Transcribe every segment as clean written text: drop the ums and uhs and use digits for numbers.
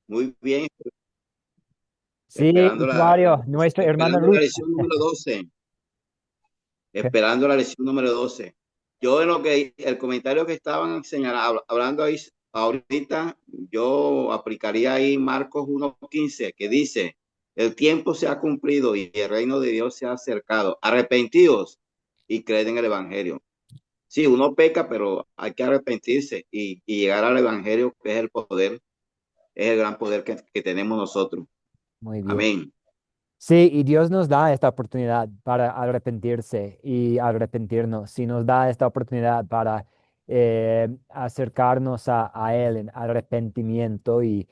Muy bien, Sí, usuario, nuestra hermana esperando la Ruth. lección número 12, Pe- esperando la lección número 12. Yo en lo que el comentario que estaban señalando, hablando ahí ahorita, yo aplicaría ahí Marcos 1:15, que dice, el tiempo se ha cumplido y el reino de Dios se ha acercado. Arrepentidos y creed en el Evangelio. Sí, uno peca, pero hay que arrepentirse y llegar al Evangelio, que es el poder, es el gran poder que tenemos nosotros. Muy bien. Amén. Sí, y Dios nos da esta oportunidad para arrepentirse y arrepentirnos. Sí, nos da esta oportunidad para acercarnos a Él en arrepentimiento y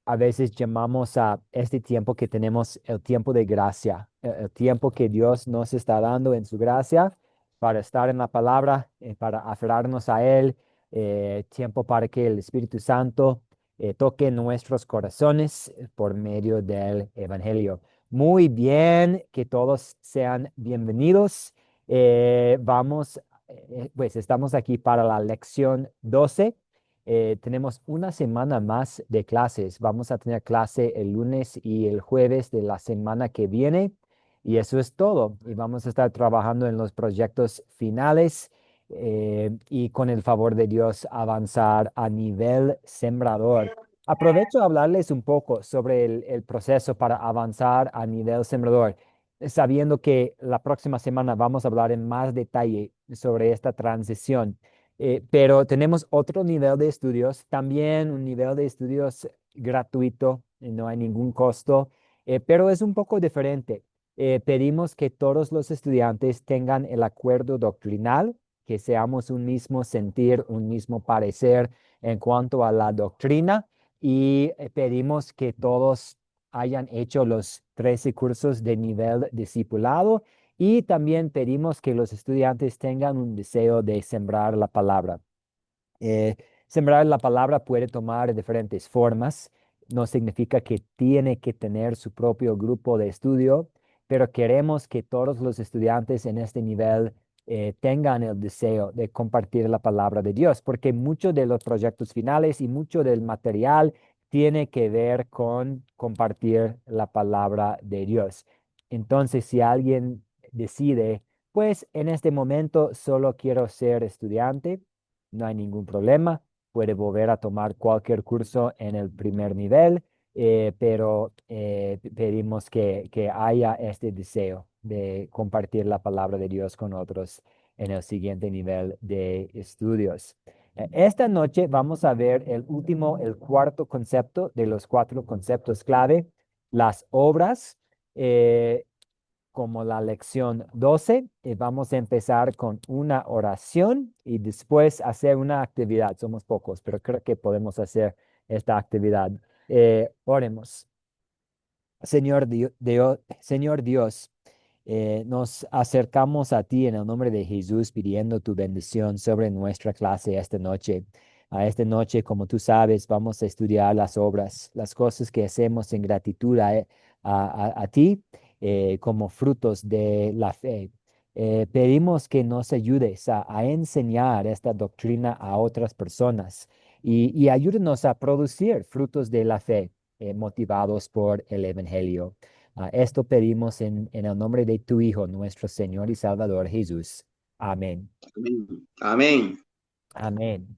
a veces llamamos a este tiempo que tenemos el tiempo de gracia, el tiempo que Dios nos está dando en su gracia para estar en la palabra, para aferrarnos a Él, tiempo para que el Espíritu Santo toque nuestros corazones por medio del Evangelio. Muy bien, que todos sean bienvenidos. Pues estamos aquí para la lección 12. Tenemos una semana más de clases. Vamos a tener clase el lunes y el jueves de la semana que viene. Y eso es todo. Y vamos a estar trabajando en los proyectos finales y con el favor de Dios avanzar a nivel sembrador. Aprovecho a hablarles un poco sobre el proceso para avanzar a nivel sembrador, sabiendo que la próxima semana vamos a hablar en más detalle sobre esta transición. Pero tenemos otro nivel de estudios, también un nivel de estudios gratuito, no hay ningún costo, pero es un poco diferente. Pedimos que todos los estudiantes tengan el acuerdo doctrinal, que seamos un mismo sentir, un mismo parecer en cuanto a la doctrina y pedimos que todos hayan hecho los 13 cursos de nivel discipulado y también pedimos que los estudiantes tengan un deseo de sembrar la palabra. Eh, Sembrar la palabra puede tomar diferentes formas. No significa que tiene que tener su propio grupo de estudio, pero queremos que todos los estudiantes en este nivel tengan el deseo de compartir la palabra de Dios, porque muchos de los proyectos finales y mucho del material tiene que ver con compartir la palabra de Dios. Entonces, si alguien decide, pues en este momento solo quiero ser estudiante, no hay ningún problema. Puede volver a tomar cualquier curso en el primer nivel, pero pedimos que haya este deseo de compartir la palabra de Dios con otros en el siguiente nivel de estudios. Esta noche vamos a ver el cuarto concepto de los cuatro conceptos clave, las obras. Eh, Como la lección 12. Vamos a empezar con una oración y después hacer una actividad. Somos pocos, pero creo que podemos hacer esta actividad. Oremos. Señor Dios, nos acercamos a ti en el nombre de Jesús pidiendo tu bendición sobre nuestra clase esta noche. A esta noche, como tú sabes, vamos a estudiar las obras, las cosas que hacemos en gratitud a ti como frutos de la fe. Pedimos que nos ayudes a enseñar esta doctrina a otras personas y ayúdenos a producir frutos de la fe motivados por el Evangelio. Esto pedimos en el nombre de tu Hijo, nuestro Señor y Salvador Jesús. Amén. Amén. Amén. Amén.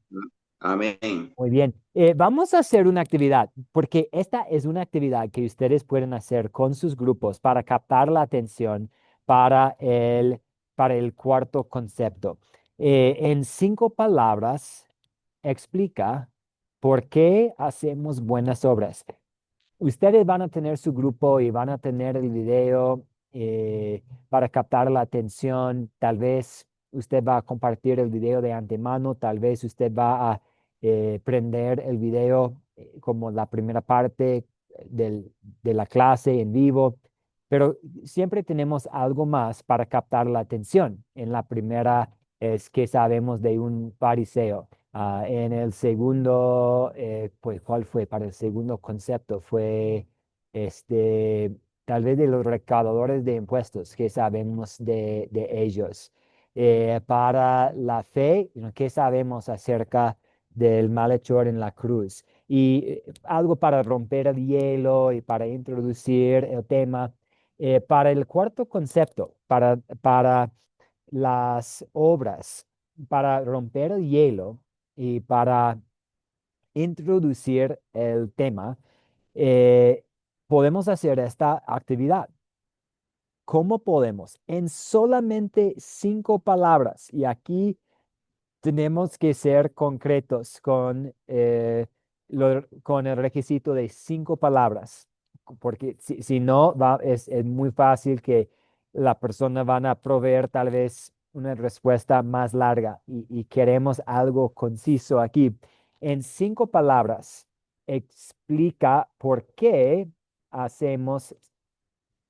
Amén. Muy bien. Vamos a hacer una actividad, porque esta es una actividad que ustedes pueden hacer con sus grupos para captar la atención para para el cuarto concepto. En 5 palabras, explica por qué hacemos buenas obras. Ustedes van a tener su grupo y van a tener el video para captar la atención. Tal vez usted va a compartir el video de antemano, tal vez usted va a prender el video como la primera parte de la clase en vivo, pero siempre tenemos algo más para captar la atención. En la primera es que sabemos de un fariseo. En el segundo, pues, ¿cuál fue? Para el segundo concepto fue este, tal vez de los recaudadores de impuestos, que sabemos de ellos. Para la fe, ¿no? ¿Qué sabemos acerca del malhechor en la cruz. Y algo para romper el hielo y para introducir el tema. Para el cuarto concepto, para las obras, para romper el hielo y para introducir el tema, eh, podemos hacer esta actividad. ¿Cómo podemos? En solamente 5 palabras. Y aquí tenemos que ser concretos con el requisito de 5 palabras, porque si no, es muy fácil que la persona van a proveer tal vez una respuesta más larga y queremos algo conciso aquí. En 5 palabras, explica por qué hacemos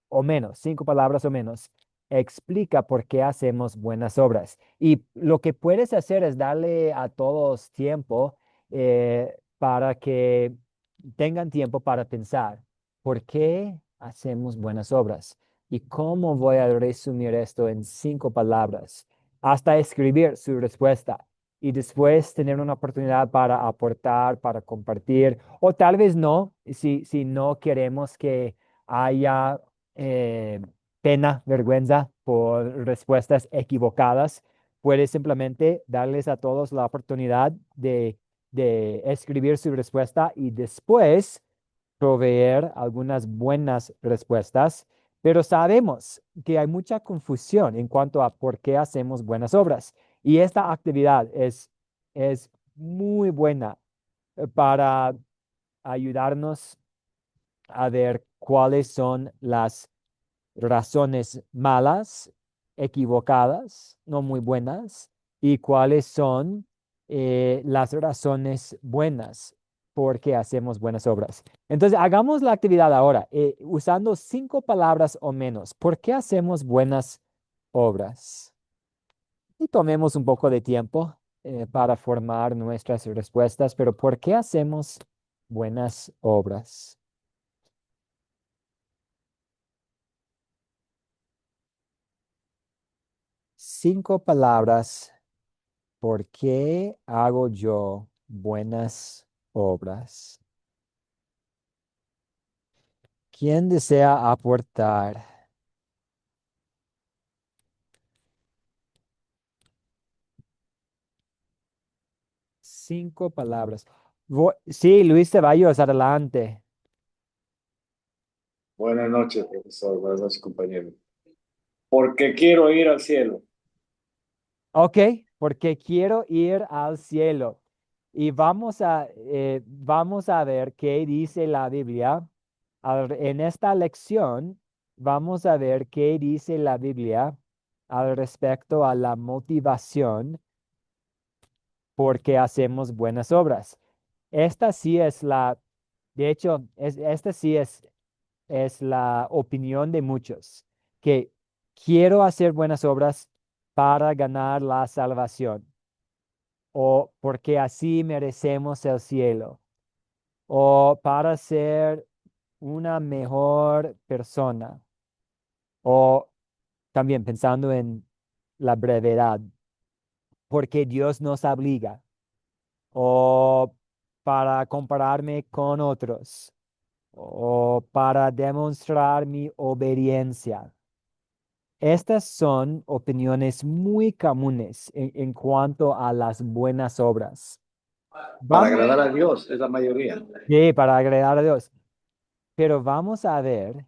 o menos, 5 palabras o menos, explica por qué hacemos buenas obras. Y lo que puedes hacer es darle a todos tiempo para que tengan tiempo para pensar por qué hacemos buenas obras y cómo voy a resumir esto en 5 palabras, hasta escribir su respuesta. Y después tener una oportunidad para aportar, para compartir, o tal vez no, si no queremos que haya eh, pena, vergüenza por respuestas equivocadas, puedes simplemente darles a todos la oportunidad de escribir su respuesta y después proveer algunas buenas respuestas, pero sabemos que hay mucha confusión en cuanto a por qué hacemos buenas obras. Y esta actividad es muy buena para ayudarnos a ver cuáles son las razones malas, equivocadas, no muy buenas, y cuáles son las razones buenas porque hacemos buenas obras. Entonces, hagamos la actividad ahora, usando 5 palabras o menos. ¿Por qué hacemos buenas obras? Y tomemos un poco de tiempo para formar nuestras respuestas, pero ¿por qué hacemos buenas obras? 5 palabras. ¿Por qué hago yo buenas obras? ¿Quién desea aportar? 5 palabras. Sí, Luis Ceballos, adelante. Buenas noches, profesor. Buenas noches, compañero. Porque quiero ir al cielo. Ok, porque quiero ir al cielo. Y vamos a ver qué dice la Biblia. En esta lección, vamos a ver qué dice la Biblia al respecto a la motivación porque hacemos buenas obras. Esta sí es de hecho, esta sí es la opinión de muchos, que quiero hacer buenas obras para ganar la salvación, o porque así merecemos el cielo, o para ser una mejor persona, o también pensando en la brevedad, porque Dios nos obliga o para compararme con otros, o para demostrar mi obediencia. Estas son opiniones muy comunes en cuanto a las buenas obras. Para Vamos, agradar a Dios, es la mayoría. sí, para agradar a Dios. Pero vamos a ver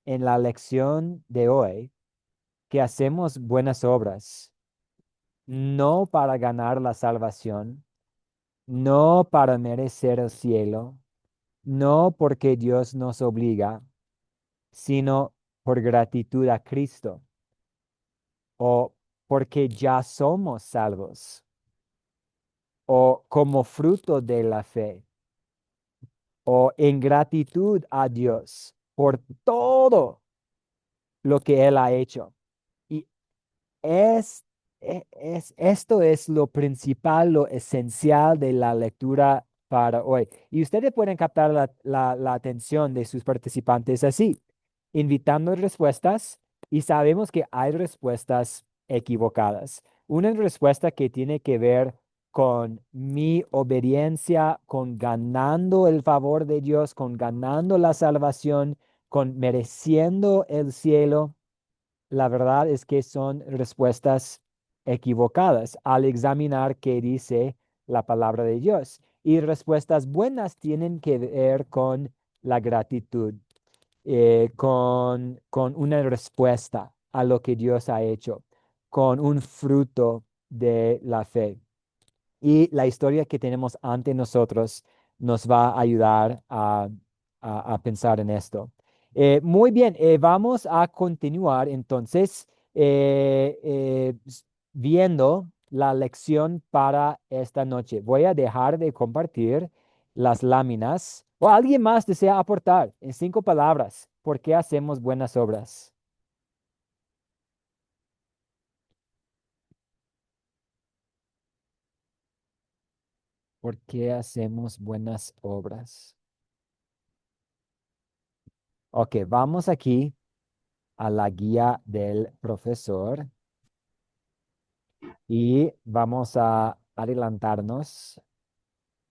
en la lección de hoy que hacemos buenas obras, no para ganar la salvación, no para merecer el cielo, no porque Dios nos obliga, sino por gratitud a Cristo o porque ya somos salvos o como fruto de la fe o en gratitud a Dios por todo lo que Él ha hecho. Y es, esto es lo principal, lo esencial de la lectura para hoy. Y ustedes pueden captar la atención de sus participantes así, invitando respuestas y sabemos que hay respuestas equivocadas. Una respuesta que tiene que ver con mi obediencia, con ganando el favor de Dios, con ganando la salvación, con mereciendo el cielo, la verdad es que son respuestas equivocadas al examinar qué dice la palabra de Dios. Y respuestas buenas tienen que ver con la gratitud, con una respuesta a lo que Dios ha hecho, con un fruto de la fe. Y la historia que tenemos ante nosotros nos va a ayudar a pensar en esto. Muy bien, vamos a continuar entonces viendo la lección para esta noche. Voy a dejar de compartir las láminas. ¿O alguien más desea aportar en 5 palabras? ¿Por qué hacemos buenas obras? ¿Por qué hacemos buenas obras? Ok, vamos aquí a la guía del profesor y vamos a adelantarnos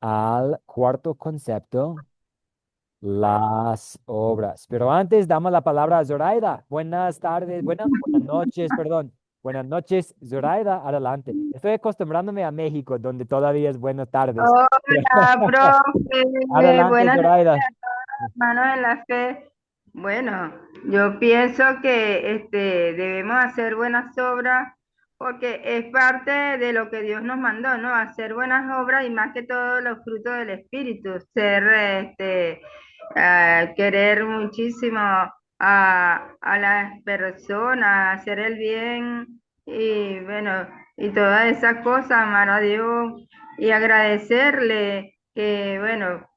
al cuarto concepto, las obras. Pero antes damos la palabra a Zoraida. Buenas tardes, buenas noches, perdón. Buenas noches, Zoraida, adelante. Estoy acostumbrándome a México, donde todavía es buenas tardes. Hola, profe. Adelante, Buenas noches, Zoraida. hermanos en la fe. Bueno, yo pienso que debemos hacer buenas obras porque es parte de lo que Dios nos mandó, ¿no? Hacer buenas obras y más que todo los frutos del Espíritu, querer muchísimo a las personas, hacer el bien y bueno, y todas esas cosas, amar a Dios y agradecerle que, bueno,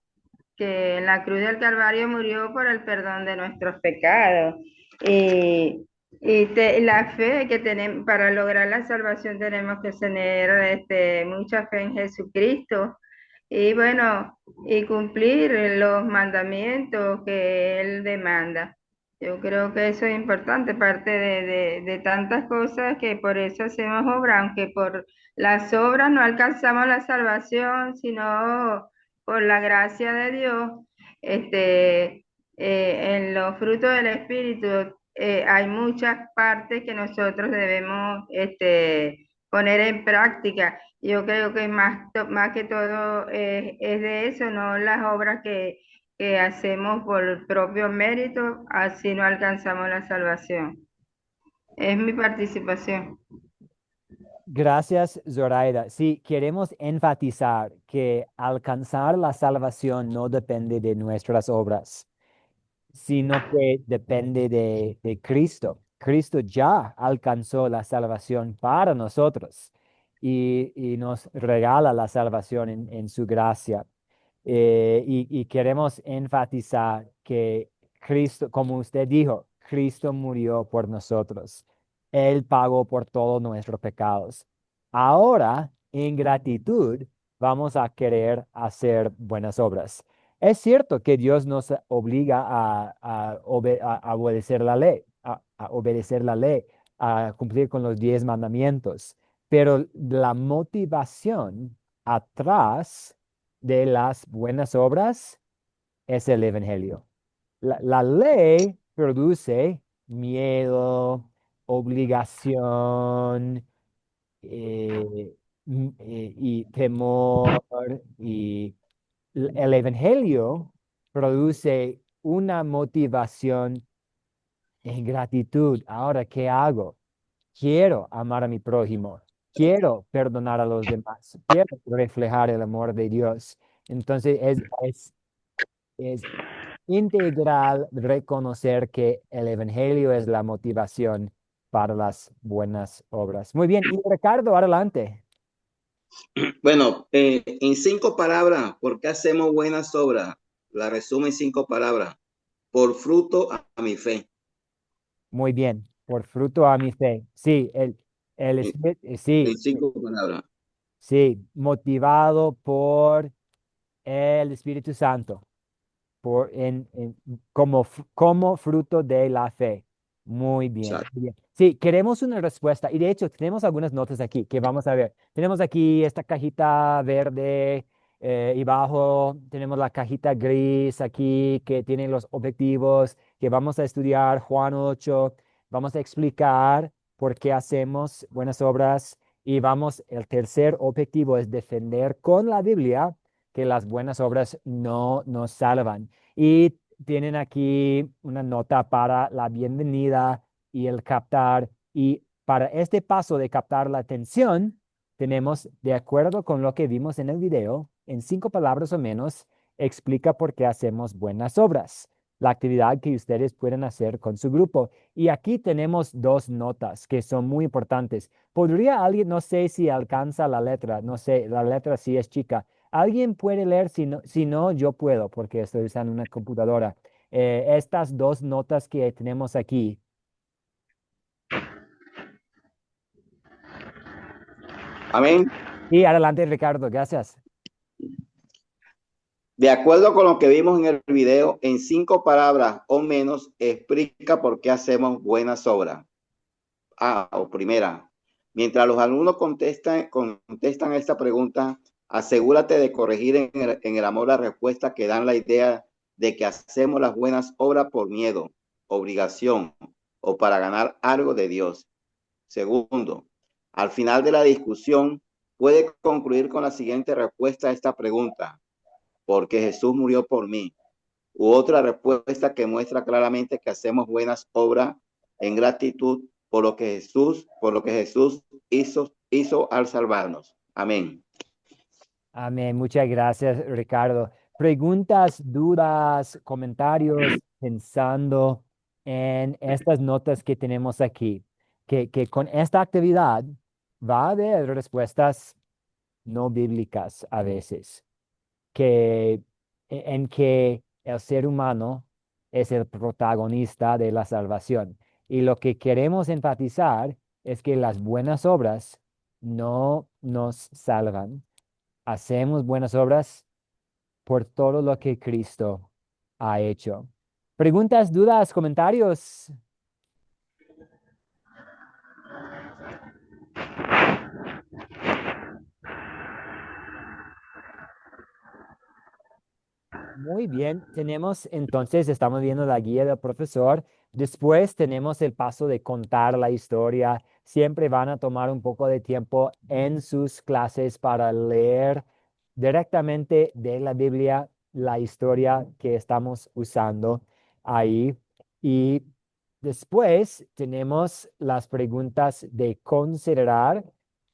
que en la cruz del Calvario murió por el perdón de nuestros pecados. Y, la fe que tenemos, para lograr la salvación tenemos que tener mucha fe en Jesucristo y bueno, y cumplir los mandamientos que Él demanda. Yo creo que eso es importante, parte de tantas cosas que por eso hacemos obra, aunque por las obras no alcanzamos la salvación, sino por la gracia de Dios, en los frutos del Espíritu hay muchas partes que nosotros debemos poner en práctica. Yo creo que más que todo es de eso, no las obras que hacemos por propio mérito, así no alcanzamos la salvación. Es mi participación. Gracias, Zoraida. Sí, queremos enfatizar que alcanzar la salvación no depende de nuestras obras, sino que depende de Cristo. Cristo ya alcanzó la salvación para nosotros y nos regala la salvación en su gracia. Y queremos enfatizar que Cristo, como usted dijo, Cristo murió por nosotros. Él pagó por todos nuestros pecados. Ahora, en gratitud, vamos a querer hacer buenas obras. Es cierto que Dios nos obliga a obedecer la ley, a obedecer la ley, a cumplir con los 10 mandamientos, pero la motivación atrás de las buenas obras es el evangelio. La ley produce miedo, obligación, y temor, y el evangelio produce una motivación en gratitud. Ahora, ¿qué hago? Quiero amar a mi prójimo, quiero perdonar a los demás, quiero reflejar el amor de Dios. Entonces es integral reconocer que el evangelio es la motivación para las buenas obras. Muy bien, y Ricardo, adelante. Bueno, en 5 palabras, ¿por qué hacemos buenas obras? La resumo en 5 palabras. Por fruto a mi fe. Muy bien, por fruto a mi fe. Sí, En, sí, en 5 palabras. sí, motivado por el Espíritu Santo, como fruto de la fe. Muy bien, Exacto. muy bien. Sí, queremos una respuesta y de hecho tenemos algunas notas aquí que vamos a ver. Tenemos aquí esta cajita verde y bajo tenemos la cajita gris aquí que tiene los objetivos que vamos a estudiar, Juan 8. Vamos a explicar por qué hacemos buenas obras y el tercer objetivo es defender con la Biblia que las buenas obras no nos salvan. Y tienen aquí una nota para la bienvenida y el captar. Y para este paso de captar la atención, tenemos, de acuerdo con lo que vimos en el video, en 5 palabras o menos, explica por qué hacemos buenas obras, la actividad que ustedes pueden hacer con su grupo. Y aquí tenemos 2 notas que son muy importantes. ¿Podría alguien, no sé si alcanza la letra, no sé, la letra sí es chica. ¿Alguien puede leer? Si no, yo puedo porque estoy usando una computadora. Estas 2 notas que tenemos aquí. Amén. Y adelante, Ricardo, gracias. De acuerdo con lo que vimos en el video, en 5 palabras o menos, explica por qué hacemos buenas obras. O primera, mientras los alumnos contestan esta pregunta, asegúrate de corregir en el amor la respuesta que dan la idea de que hacemos las buenas obras por miedo, obligación o para ganar algo de Dios. Segundo, al final de la discusión, puede concluir con la siguiente respuesta a esta pregunta: porque Jesús murió por mí. U otra respuesta que muestra claramente que hacemos buenas obras en gratitud por lo que Jesús hizo al salvarnos. Amén. Amén. Muchas gracias, Ricardo. Preguntas, dudas, comentarios, pensando en estas notas que tenemos aquí, que con esta actividad va a haber respuestas no bíblicas a veces, en que el ser humano es el protagonista de la salvación. Y lo que queremos enfatizar es que las buenas obras no nos salvan. Hacemos buenas obras por todo lo que Cristo ha hecho. ¿Preguntas, dudas, comentarios? Muy bien, estamos viendo la guía del profesor. Después tenemos el paso de contar la historia. Siempre van a tomar un poco de tiempo en sus clases para leer directamente de la Biblia la historia que estamos usando ahí. Y después tenemos las preguntas de considerar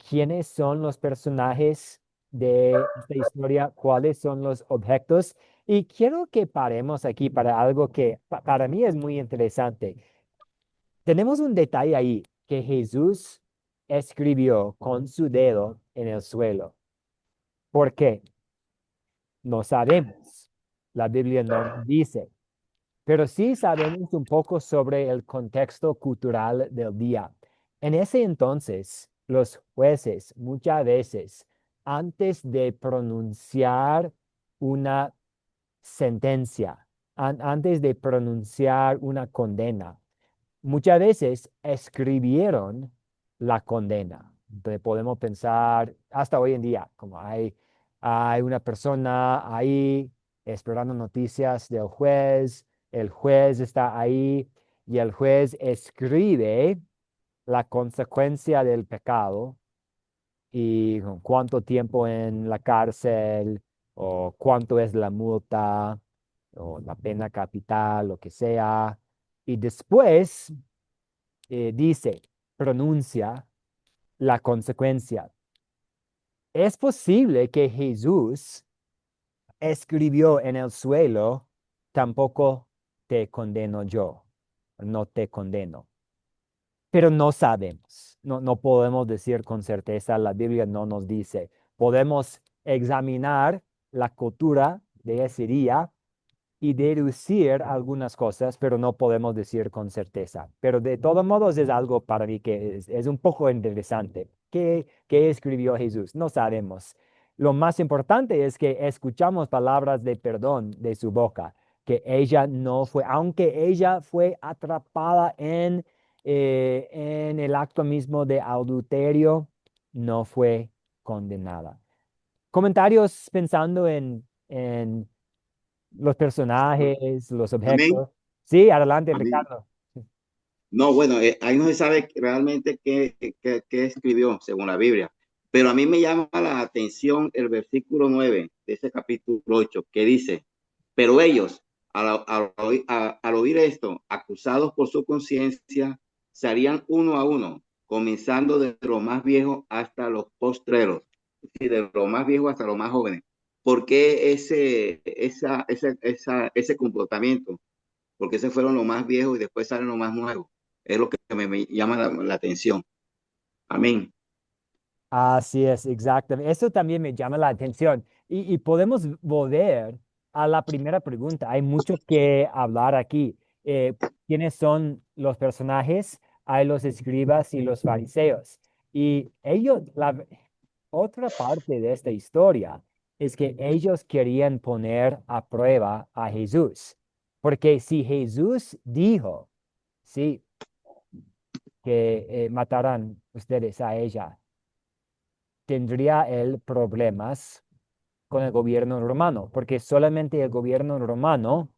quiénes son los personajes de esta historia, cuáles son los objetos. Y quiero que paremos aquí para algo que para mí es muy interesante. Tenemos un detalle ahí que Jesús escribió con su dedo en el suelo. ¿Por qué? No sabemos. La Biblia no nos dice. Pero sí sabemos un poco sobre el contexto cultural del día. En ese entonces, los jueces muchas veces, antes de pronunciar una sentencia, antes de pronunciar una condena, muchas veces escribieron la condena. Entonces podemos pensar hasta hoy en día, como hay una persona ahí esperando noticias del juez, el juez está ahí y el juez escribe la consecuencia del pecado y cuánto tiempo en la cárcel o cuánto es la multa o la pena capital, lo que sea. Y después pronuncia la consecuencia. Es posible que Jesús escribió en el suelo, tampoco te condeno yo, no te condeno. Pero no sabemos, no podemos decir con certeza, la Biblia no nos dice. Podemos examinar la cultura de ese día y deducir algunas cosas, pero no podemos decir con certeza. Pero de todos modos es algo para mí que es un poco interesante. ¿Qué escribió Jesús? No sabemos. Lo más importante es que escuchamos palabras de perdón de su boca, que ella no fue, aunque ella fue atrapada en en el acto mismo de adulterio, no fue condenada. Comentarios pensando en los personajes, los Amén. objetos. Sí, adelante, Amén. Ricardo. No, bueno, ahí no se sabe realmente qué escribió según la Biblia, pero a mí me llama la atención el versículo 9 de ese capítulo 8 que dice, pero ellos, al oír esto, acusados por su conciencia, salían uno a uno, comenzando de los más viejos hasta los postreros, y de los más viejos hasta los más jóvenes. ¿Por qué ese comportamiento? Porque se fueron los más viejos y después salen los más nuevos. Es lo que me llama la atención. Amén. Así es, exactamente. Eso también me llama la atención. Y podemos volver a la primera pregunta. Hay mucho que hablar aquí. ¿Quiénes son los personajes? Hay los escribas y los fariseos. Y ellos, otra parte de esta historia es que ellos querían poner a prueba a Jesús. Porque si Jesús dijo, sí, que matarán ustedes a ella, tendría él problemas con el gobierno romano, porque solamente el gobierno romano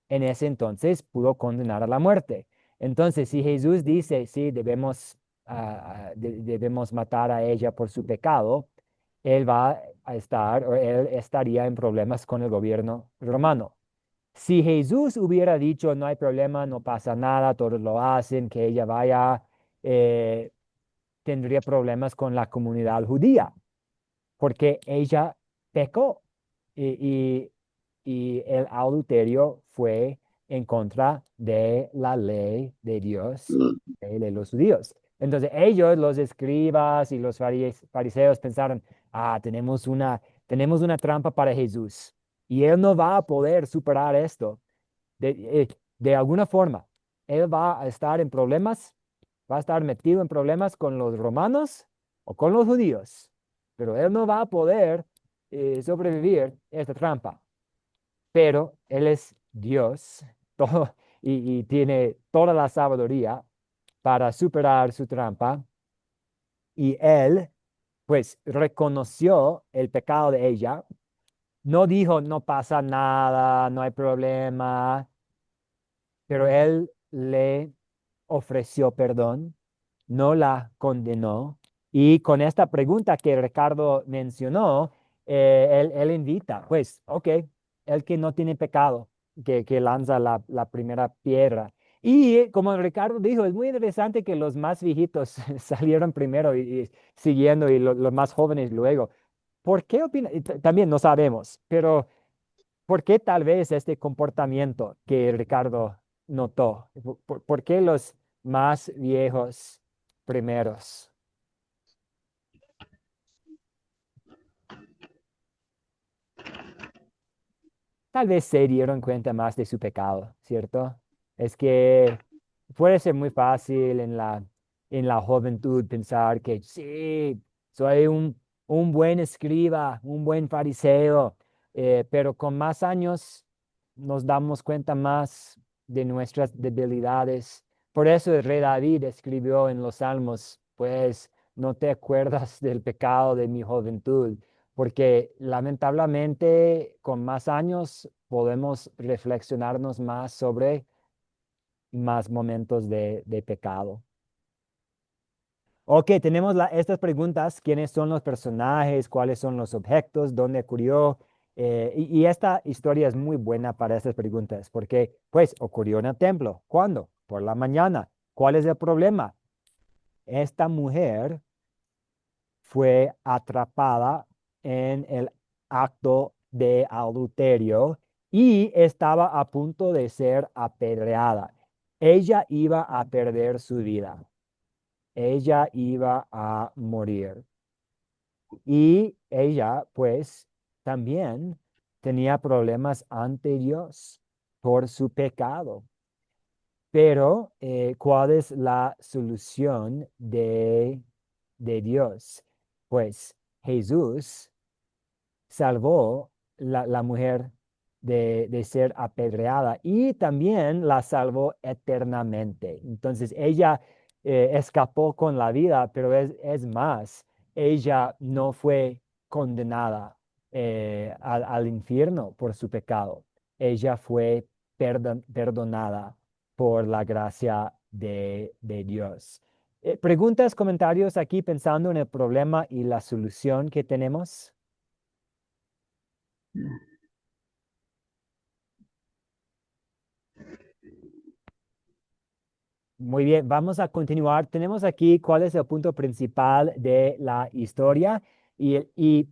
en ese entonces pudo condenar a la muerte. Entonces, si Jesús dice, sí, debemos matar a ella por su pecado, él va a estar, o él estaría en problemas con el gobierno romano. Si Jesús hubiera dicho, no hay problema, no pasa nada, todos lo hacen, que ella vaya, eh, tendría problemas con la comunidad judía porque ella pecó y el adulterio fue en contra de la ley de Dios, de los judíos. Entonces ellos, los escribas y los fariseos pensaron, tenemos una trampa para Jesús y él no va a poder superar esto de alguna forma. Él va a estar en problemas, va a estar metido en problemas con los romanos o con los judíos, pero él no va a poder sobrevivir esta trampa. Pero él es Dios todo, y tiene toda la sabiduría para superar su trampa. Y él, pues, reconoció el pecado de ella. No dijo, no pasa nada, no hay problema, pero él le ofreció perdón, no la condenó. Y con esta pregunta que Ricardo mencionó, él invita, pues, ok, el que no tiene pecado, que lanza la primera piedra. Y como Ricardo dijo, es muy interesante que los más viejitos salieron primero y siguiendo y los más jóvenes luego. ¿Por qué opina? También no sabemos, pero ¿por qué tal vez este comportamiento que Ricardo notó? ¿Por qué los más viejos primeros? Tal vez se dieron cuenta más de su pecado, ¿cierto? Es que puede ser muy fácil en la juventud pensar que sí, soy un buen escriba, un buen fariseo, pero con más años nos damos cuenta más de nuestras debilidades. Por eso el rey David escribió en los Salmos, pues no te acuerdas del pecado de mi juventud porque lamentablemente con más años podemos reflexionarnos más sobre más momentos de pecado. Ok, tenemos estas preguntas, ¿quiénes son los personajes? ¿Cuáles son los objetos? ¿Dónde ocurrió? Y esta historia es muy buena para estas preguntas, porque pues ocurrió en el templo. ¿Cuándo? Por la mañana. ¿Cuál es el problema? Esta mujer fue atrapada en el acto de adulterio y estaba a punto de ser apedreada. Ella iba a perder su vida. Ella iba a morir. Y ella, pues, también tenía problemas ante Dios por su pecado. Pero, ¿cuál es la solución de Dios? Pues Jesús salvó la mujer de ser apedreada y también la salvó eternamente. Entonces ella escapó con la vida, pero es más, ella no fue condenada al infierno por su pecado. Ella fue perdonada por la gracia de Dios. ¿Preguntas, comentarios aquí pensando en el problema y la solución que tenemos? Muy bien, vamos a continuar. Tenemos aquí cuál es el punto principal de la historia y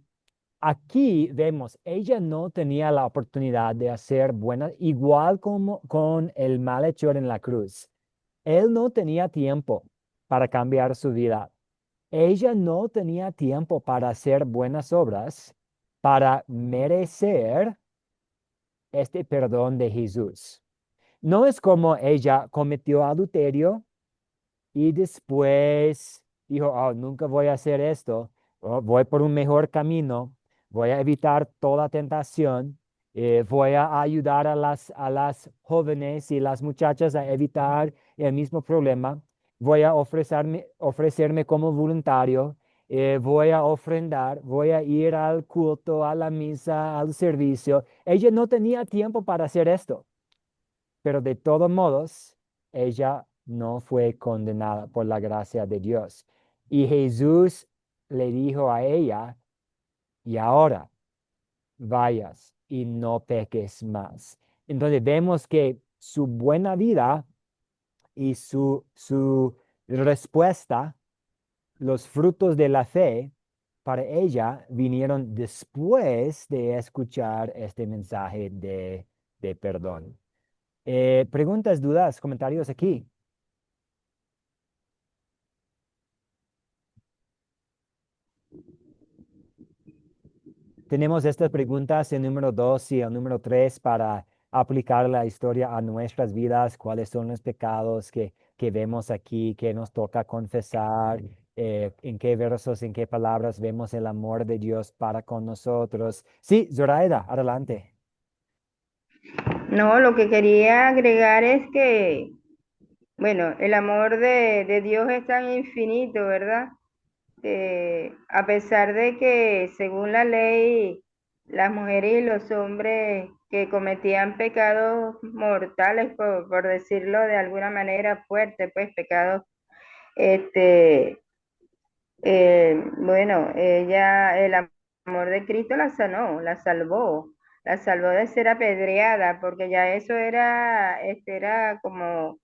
aquí vemos, ella no tenía la oportunidad de hacer buenas, igual como con el malhechor en la cruz. Él no tenía tiempo para cambiar su vida. Ella no tenía tiempo para hacer buenas obras para merecer este perdón de Jesús. No es como ella cometió adulterio y después dijo, oh, nunca voy a hacer esto, oh, voy por un mejor camino, voy a evitar toda tentación, voy a ayudar a las jóvenes y las muchachas a evitar el mismo problema, voy a ofrecerme como voluntario, voy a ofrendar, voy a ir al culto, a la misa, al servicio. Ella no tenía tiempo para hacer esto, pero de todos modos, ella no fue condenada por la gracia de Dios. Y Jesús le dijo a ella, y ahora vayas y no peques más. Entonces vemos que su buena vida y su respuesta, los frutos de la fe, para ella vinieron después de escuchar este mensaje de perdón. Preguntas, dudas, comentarios aquí. Tenemos estas preguntas en número 2 y el número 3 para aplicar la historia a nuestras vidas. ¿Cuáles son los pecados que vemos aquí, que nos toca confesar? ¿En qué versos, en qué palabras vemos el amor de Dios para con nosotros? Sí, Zoraida, adelante. No, lo que quería agregar es que, bueno, el amor de Dios es tan infinito, ¿verdad? Que a pesar de que según la ley, las mujeres y los hombres que cometían pecados mortales, por decirlo de alguna manera fuerte, pues pecados, este, bueno, el amor de Cristo la sanó, la salvó de ser apedreada, porque ya eso era como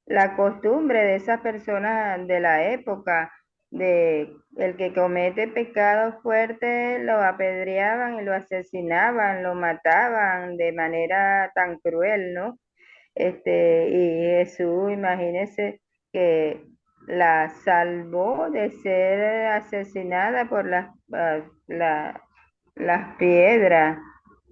la costumbre de esas personas de la época, de el que comete pecados fuertes, lo apedreaban y lo asesinaban, lo mataban de manera tan cruel, ¿no? Y Jesús, imagínese que la salvó de ser asesinada por las piedras.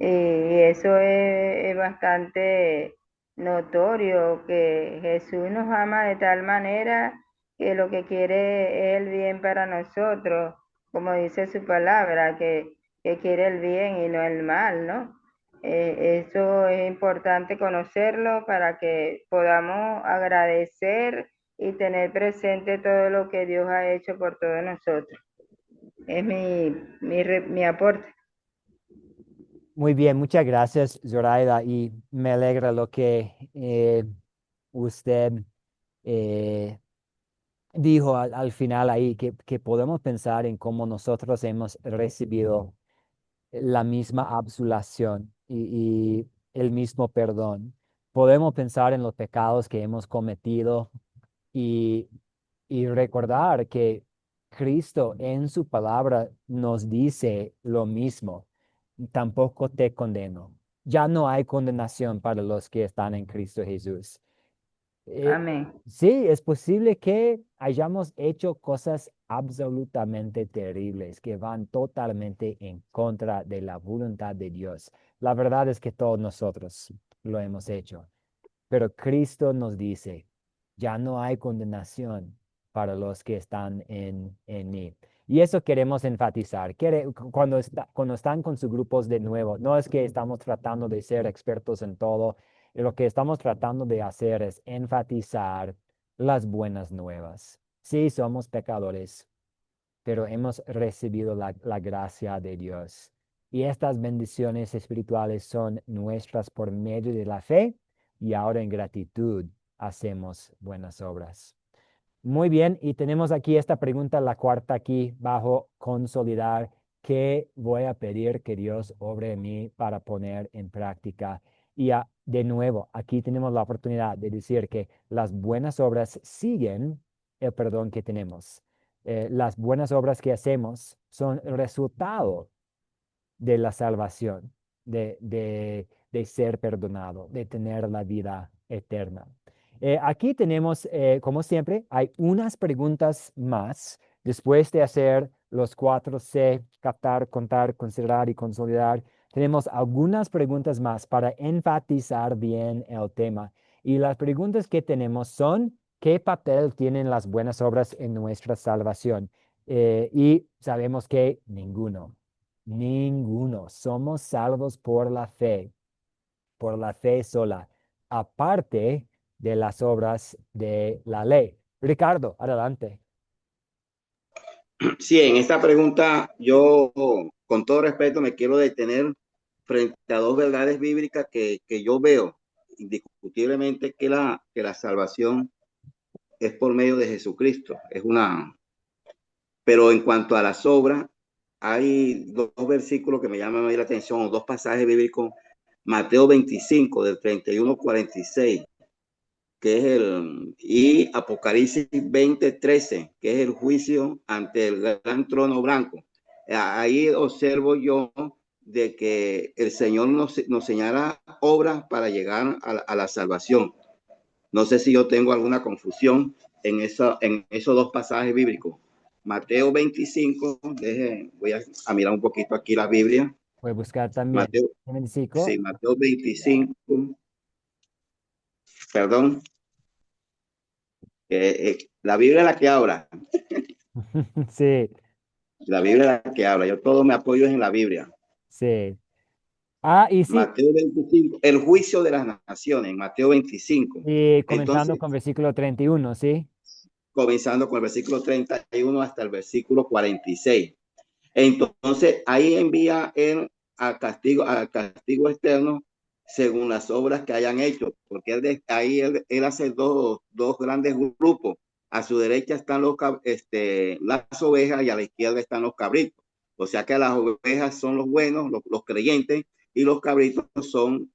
Y eso es bastante notorio, que Jesús nos ama de tal manera que lo que quiere es el bien para nosotros, como dice su palabra, que quiere el bien y no el mal, ¿no? Eso es importante conocerlo para que podamos agradecer y tener presente todo lo que Dios ha hecho por todos nosotros. Es mi aporte. Muy bien, muchas gracias, Zoraida, y me alegra lo que usted eh, dijo al final ahí, que podemos pensar en cómo nosotros hemos recibido la misma absolución y el mismo perdón. Podemos pensar en los pecados que hemos cometido y, y recordar que Cristo en su palabra nos dice lo mismo. Tampoco te condeno. Ya no hay condenación para los que están en Cristo Jesús. Eh, Amén. sí, es posible que hayamos hecho cosas absolutamente terribles que van totalmente en contra de la voluntad de Dios. La verdad es que todos nosotros lo hemos hecho, pero Cristo nos dice, ya no hay condenación para los que están en mí. Y eso queremos enfatizar. Cuando están con sus grupos de nuevo, no es que estamos tratando de ser expertos en todo. Lo que estamos tratando de hacer es enfatizar las buenas nuevas. Sí, somos pecadores, pero hemos recibido la gracia de Dios. Y estas bendiciones espirituales son nuestras por medio de la fe, y ahora en gratitud hacemos buenas obras. Muy bien, y tenemos aquí esta pregunta, la cuarta aquí bajo consolidar. ¿Qué voy a pedir que Dios obre en mí para poner en práctica? Y de nuevo, aquí tenemos la oportunidad de decir que las buenas obras siguen el perdón que tenemos. Las buenas obras que hacemos son el resultado de la salvación, de ser perdonado, de tener la vida eterna. Aquí tenemos, como siempre, hay unas preguntas más. Después de hacer los 4C, captar, contar, considerar y consolidar, tenemos algunas preguntas más para enfatizar bien el tema. Y las preguntas que tenemos son, ¿qué papel tienen las buenas obras en nuestra salvación? Y sabemos que ninguno. Ninguno. Somos salvos por la fe sola, aparte de las obras de la ley. Ricardo, adelante. Sí, en esta pregunta yo, con todo respeto, me quiero detener frente a dos verdades bíblicas que yo veo indiscutiblemente que la salvación es por medio de Jesucristo. Pero en cuanto a las obras, hay dos versículos que me llaman a mí la atención, o dos pasajes bíblicos. Mateo 25, del 31 al 46, que es y Apocalipsis 20, 13, que es el juicio ante el gran trono blanco. Ahí observo yo de que el Señor nos señala obras para llegar a la salvación. No sé si yo tengo alguna confusión en esos dos pasajes bíblicos. Mateo 25, voy a mirar un poquito aquí la Biblia. Voy a buscar también. Mateo, 25. sí, Mateo 25, perdón, la Biblia es la que habla, Sí, la Biblia es la que habla, yo todo me apoyo en la Biblia. sí. Ah, y sí, Mateo 25, el juicio de las naciones, Mateo 25. y comenzando Entonces, con versículo 31, ¿sí? comenzando con el versículo 31 hasta el versículo 46. Entonces, ahí envía él al castigo externo según las obras que hayan hecho, porque él hace dos grandes grupos. A su derecha están las ovejas y a la izquierda están los cabritos. O sea que las ovejas son los buenos, los creyentes, y los cabritos son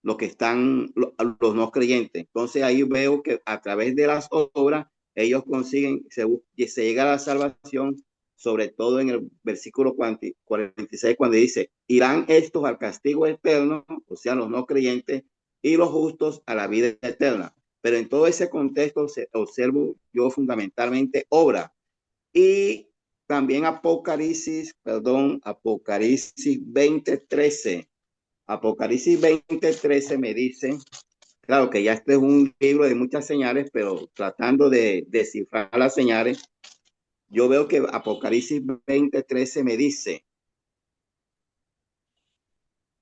los que están, los no creyentes. Entonces ahí veo que a través de las obras ellos consiguen, se llega a la salvación, sobre todo en el versículo 46, cuando dice, irán estos al castigo eterno, o sea, los no creyentes, y los justos a la vida eterna. Pero en todo ese contexto observo yo fundamentalmente obra. Y también Apocalipsis 20:13. Apocalipsis 20:13 me dice, claro que ya este es un libro de muchas señales, pero tratando de descifrar las señales, yo veo que Apocalipsis 20:13 me dice,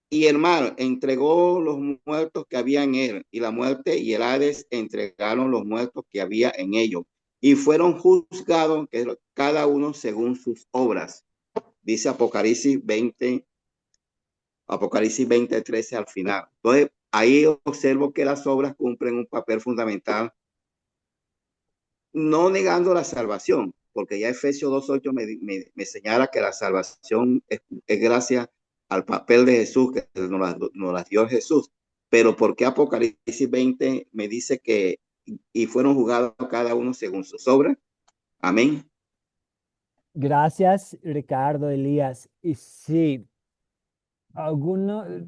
y el mar entregó los muertos que había en él, y la muerte y el Hades entregaron los muertos que había en ellos, y fueron juzgados cada uno según sus obras. Dice Apocalipsis 20:13 al final. Entonces, ahí observo que las obras cumplen un papel fundamental, no negando la salvación, porque ya Efesios 2:8 me señala que la salvación es gracias al papel de Jesús, que nos la dio Jesús. Pero ¿por qué Apocalipsis 20 me dice que y fueron juzgados cada uno según sus obras? Amén. Gracias, Ricardo Elías. Y sí,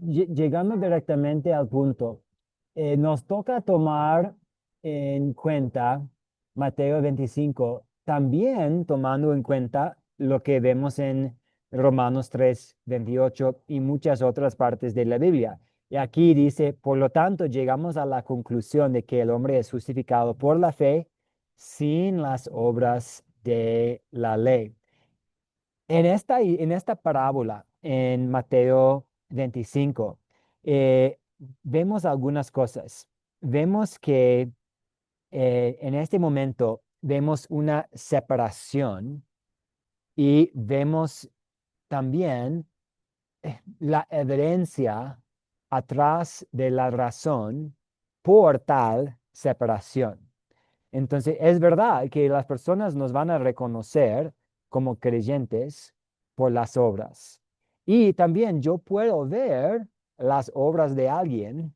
llegando directamente al punto, nos toca tomar en cuenta Mateo 25, también tomando en cuenta lo que vemos en Romanos 3, 28 y muchas otras partes de la Biblia. Y aquí dice, por lo tanto, llegamos a la conclusión de que el hombre es justificado por la fe sin las obras de la ley. En esta parábola, en Mateo 25, vemos algunas cosas. Vemos que en este momento vemos una separación y vemos también la evidencia atrás de la razón por tal separación. Entonces, es verdad que las personas nos van a reconocer como creyentes por las obras. Y también yo puedo ver las obras de alguien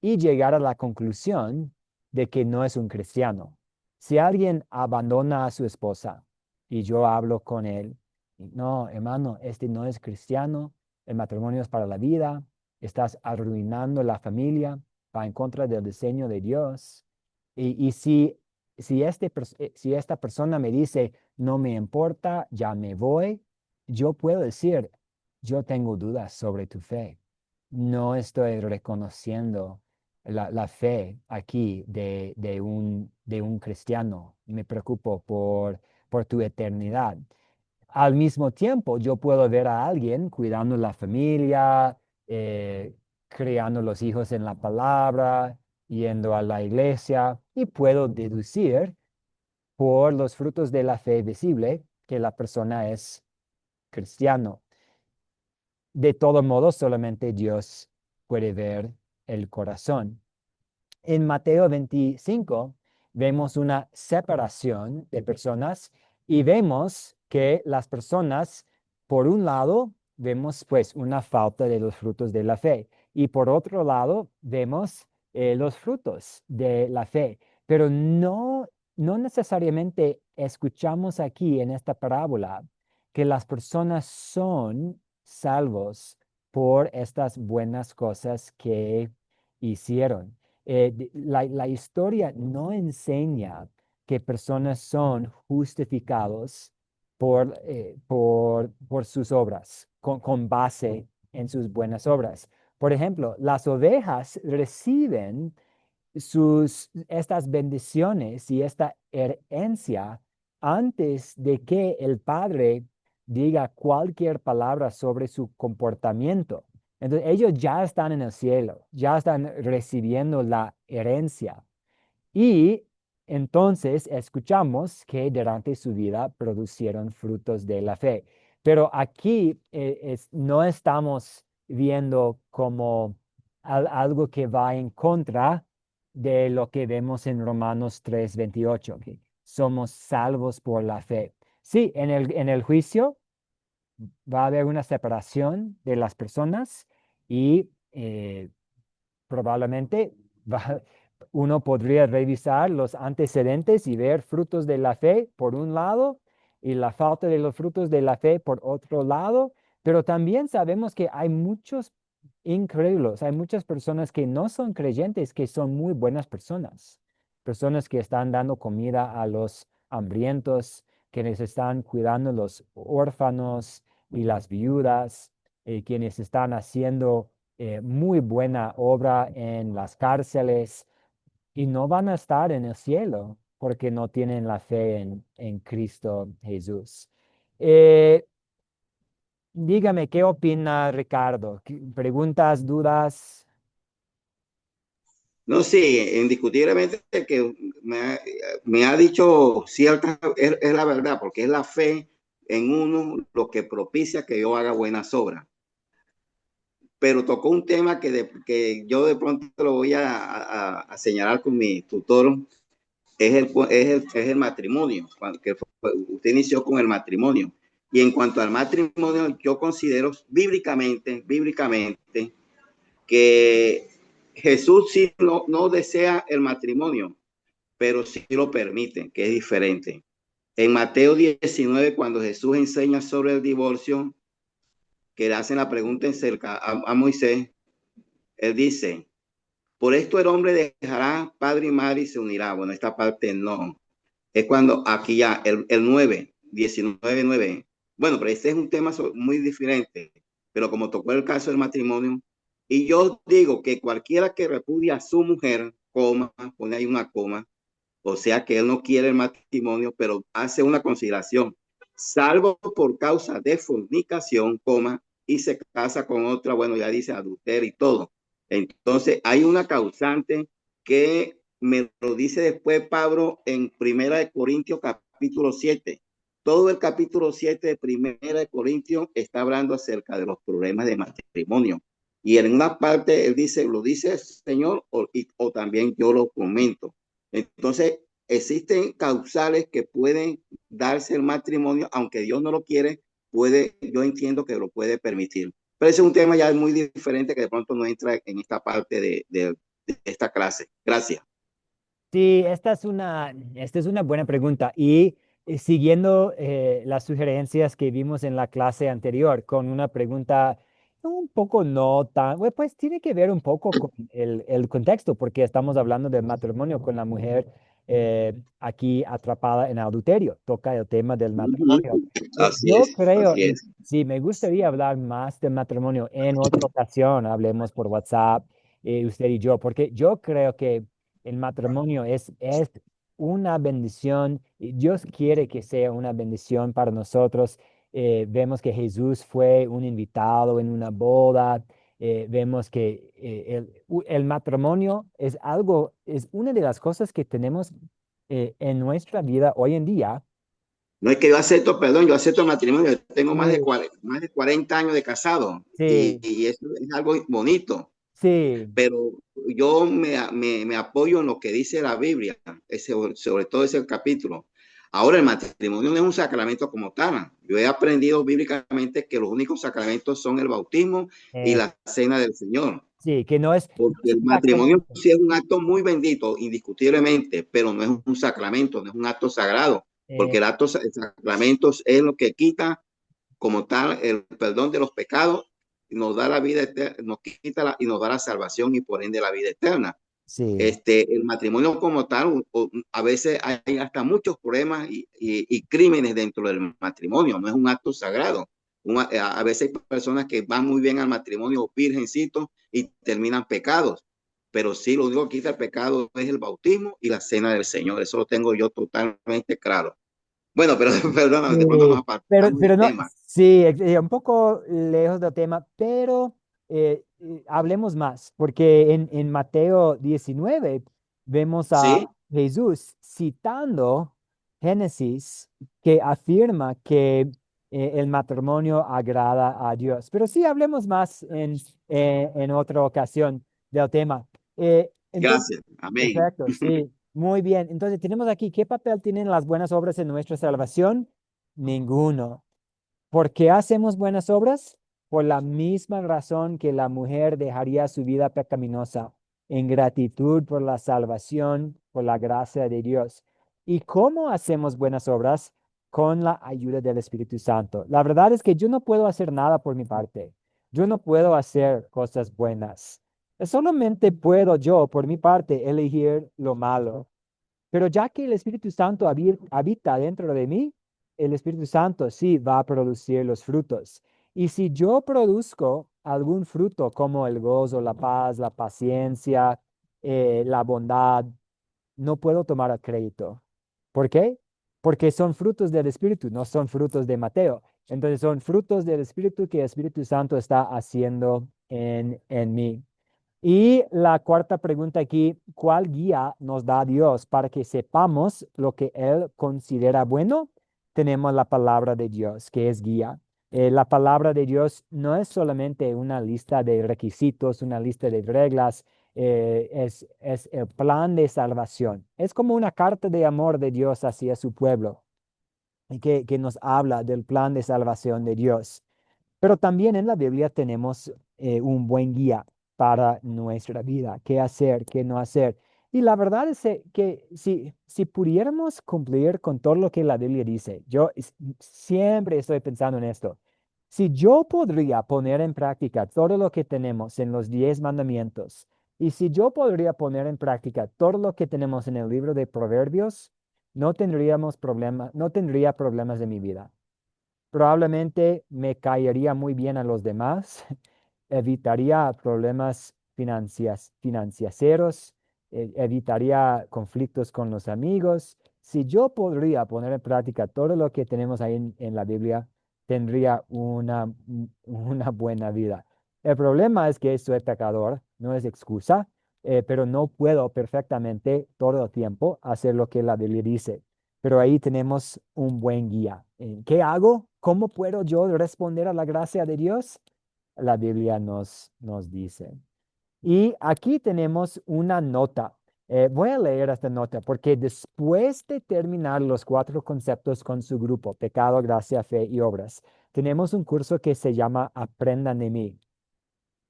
y llegar a la conclusión de que no es un cristiano. Si alguien abandona a su esposa y yo hablo con él, no, hermano, este no es cristiano, el matrimonio es para la vida, estás arruinando la familia, va en contra del diseño de Dios. Y si esta persona me dice, no me importa, ya me voy, yo puedo decir, yo tengo dudas sobre tu fe. No estoy reconociendo la fe aquí de un cristiano. Me preocupo por tu eternidad. Al mismo tiempo, yo puedo ver a alguien cuidando la familia, criando los hijos en la palabra, yendo a la iglesia, y puedo deducir por los frutos de la fe visible que la persona es cristiano. De todo modo, solamente Dios puede ver el corazón. En Mateo 25 vemos una separación de personas y vemos que las personas, por un lado, vemos pues una falta de los frutos de la fe y por otro lado vemos los frutos de la fe, pero no necesariamente escuchamos aquí en esta parábola que las personas son salvos por estas buenas cosas que hicieron. La historia no enseña que personas son justificados por sus obras, con base en sus buenas obras. Por ejemplo, las ovejas reciben estas bendiciones y esta herencia antes de que el padre diga cualquier palabra sobre su comportamiento. Entonces ellos ya están en el cielo, ya están recibiendo la herencia. Y entonces escuchamos que durante su vida producieron frutos de la fe. Pero aquí no estamos viendo como algo que va en contra de lo que vemos en Romanos 3:28, que somos salvos por la fe. Sí, en el juicio va a haber una separación de las personas y probablemente uno podría revisar los antecedentes y ver frutos de la fe por un lado y la falta de los frutos de la fe por otro lado, pero también sabemos que hay muchos incrédulos, hay muchas personas que no son creyentes, que son muy buenas personas que están dando comida a los hambrientos, que les están cuidando los órfanos y las viudas, quienes están haciendo muy buena obra en las cárceles y no van a estar en el cielo porque no tienen la fe en Cristo Jesús. Eh, Dígame, ¿qué opina Ricardo? ¿Preguntas, dudas? No, sí, indiscutiblemente que me ha dicho cierta, es la verdad, porque es la fe en uno lo que propicia que yo haga buenas obras. Pero tocó un tema que yo de pronto lo voy a señalar con mi tutor, es el matrimonio, que usted inició con el matrimonio. Y en cuanto al matrimonio, yo considero bíblicamente, que Jesús sí no desea el matrimonio, pero sí lo permite, que es diferente. En Mateo 19, cuando Jesús enseña sobre el divorcio, que le hacen la pregunta en cerca a Moisés, él dice, por esto el hombre dejará padre y madre y se unirá. Bueno, esta parte no. Es cuando aquí ya, el 9, 19, 9. Bueno, pero este es un tema muy diferente. Pero como tocó el caso del matrimonio, y yo digo que cualquiera que repudia a su mujer, coma, pone ahí una coma, O sea que él no quiere el matrimonio, pero hace una consideración, salvo por causa de fornicación, coma, y se casa con otra, bueno, ya dice adulterio y todo. Entonces, hay una causante que me lo dice después Pablo en Primera de Corintios capítulo 7. Todo el capítulo 7 de Primera de Corintios está hablando acerca de los problemas de matrimonio. Y en una parte él dice, lo dice el Señor o también yo lo comento. Entonces, existen causales que pueden darse el matrimonio, aunque Dios no lo quiere, yo entiendo que lo puede permitir. Pero ese es un tema ya muy diferente que de pronto no entra en esta parte de esta clase. Gracias. Sí, esta es una buena pregunta. Y siguiendo las sugerencias que vimos en la clase anterior, con una pregunta un poco no tan, bueno, pues tiene que ver un poco con el contexto, porque estamos hablando del matrimonio con la mujer aquí atrapada en adulterio. Toca el tema del matrimonio. Así Yo es, creo, así y es. sí, me gustaría hablar más del matrimonio en otra ocasión. Hablemos por WhatsApp, usted y yo, porque yo creo que el matrimonio es una bendición y Dios quiere que sea una bendición para nosotros. Vemos que Jesús fue un invitado en una boda. Vemos que el matrimonio es algo, es una de las cosas que tenemos en nuestra vida hoy en día. No es que yo acepto, perdón, yo acepto el matrimonio. Yo tengo Sí, más de 40 años de casado sí, y eso es algo bonito. sí, Pero yo me apoyo en lo que dice la Biblia, sobre todo ese capítulo. Ahora, el matrimonio no es un sacramento como tal. Yo he aprendido bíblicamente que los únicos sacramentos son el bautismo y eh, la cena del Señor. sí, que no Porque es el un matrimonio sacramento. sí es un acto muy bendito, indiscutiblemente, pero no es un sacramento, no es un acto sagrado. Porque el sacramento es lo que quita como tal el perdón de los pecados, nos da la vida eterna, nos quita y nos da la salvación y por ende la vida eterna. Sí, El matrimonio como tal, a veces hay hasta muchos problemas y crímenes dentro del matrimonio, no es un acto sagrado. A veces hay personas que van muy bien al matrimonio virgencitos y terminan pecados, pero sí lo único que quita el pecado es el bautismo y la cena del Señor, eso lo tengo yo totalmente claro. Bueno, pero perdóname, de pronto nos sí, apartamos pero del no, tema. sí, un poco lejos del tema, pero hablemos más, porque en Mateo 19 vemos a ¿Sí? Jesús citando Génesis que afirma que el matrimonio agrada a Dios. Pero sí, hablemos más en otra ocasión del tema. Entonces, Gracias. Amén. perfecto, sí. Muy bien. Entonces, tenemos aquí, ¿qué papel tienen las buenas obras en nuestra salvación? Ninguno. ¿Por qué hacemos buenas obras? Por la misma razón que la mujer dejaría su vida pecaminosa, en gratitud por la salvación, por la gracia de Dios. ¿Y cómo hacemos buenas obras? Con la ayuda del Espíritu Santo. La verdad es que yo no puedo hacer nada por mi parte. Yo no puedo hacer cosas buenas. Solamente puedo yo, por mi parte, elegir lo malo. Pero ya que el Espíritu Santo habita dentro de mí, el Espíritu Santo sí va a producir los frutos. Y si yo produzco algún fruto como el gozo, la paz, la paciencia, la bondad, no puedo tomar a crédito. ¿Por qué? Porque son frutos del Espíritu, no son frutos de Mateo. Entonces son frutos del Espíritu que el Espíritu Santo está haciendo en mí. Y la cuarta pregunta aquí, ¿cuál guía nos da Dios para que sepamos lo que Él considera bueno? Tenemos la palabra de Dios, que es guía. La palabra de Dios no es solamente una lista de requisitos, una lista de reglas, es el plan de salvación. Es como una carta de amor de Dios hacia su pueblo, y que nos habla del plan de salvación de Dios. Pero también en la Biblia tenemos un buen guía para nuestra vida, qué hacer, qué no hacer. Y la verdad es que si pudiéramos cumplir con todo lo que la Biblia dice, siempre estoy pensando en esto. Si yo podría poner en práctica todo lo que tenemos en los 10 mandamientos, y si yo podría poner en práctica todo lo que tenemos en el libro de Proverbios, no tendría problemas de mi vida. Probablemente me caería muy bien a los demás, evitaría problemas financieros, evitaría conflictos con los amigos. Si yo podría poner en práctica todo lo que tenemos ahí en la Biblia, tendría una buena vida. El problema es que soy pecador, no es excusa, pero no puedo perfectamente todo el tiempo hacer lo que la Biblia dice. Pero ahí tenemos un buen guía. ¿Qué hago? ¿Cómo puedo yo responder a la gracia de Dios? La Biblia nos dice. Y aquí tenemos una nota. Voy a leer esta nota porque después de terminar los 4 conceptos con su grupo, pecado, gracia, fe y obras, tenemos un curso que se llama Aprendan de mí.